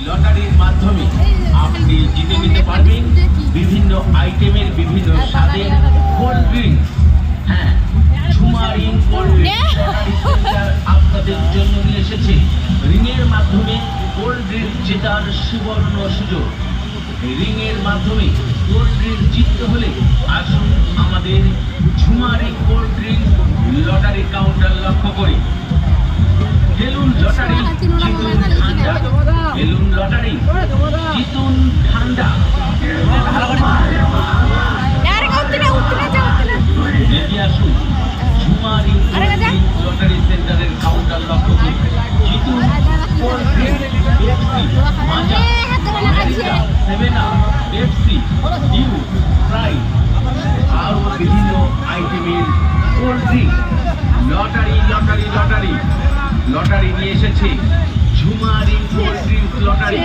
লটারির মাধ্যমে আপনি জিতে নিতে পারবেন বিভিন্ন আইটেমের বিভিন্ন স্বাদের কোল্ড ড্রিঙ্ক। হ্যাঁ, ঝুমা রিং কোল্ড ড্রিঙ্ক আপনাদের জন্য নিয়ে এসেছে রিংয়ের মাধ্যমে কোল্ড ড্রিঙ্ক জেতার সুবর্ণ সুযোগ। রিংয়ের মাধ্যমে কোল্ড ড্রিঙ্ক জিততে হলে আসুন আমাদের Jhuma ring cold drink lottery counter লক্ষ্য করি। বেলুন লটারি জিতুন ঠান্ডা, বেলুন লটারি জিতুন ঠান্ডা। এগিয়ে আসুন ঝুমা রিং লটারি সেন্টারের কাউন্টার লক্ষ্য করি। জিতুন cold drink, Pepsi, Maaza, America, seven up, Pepsi, Dew, Sprite আরও বিভিন্ন আইটেমের cold drink. Lottery lottery lottery lottery নিয়ে এসেছে Jhuma ring cold drink lottery.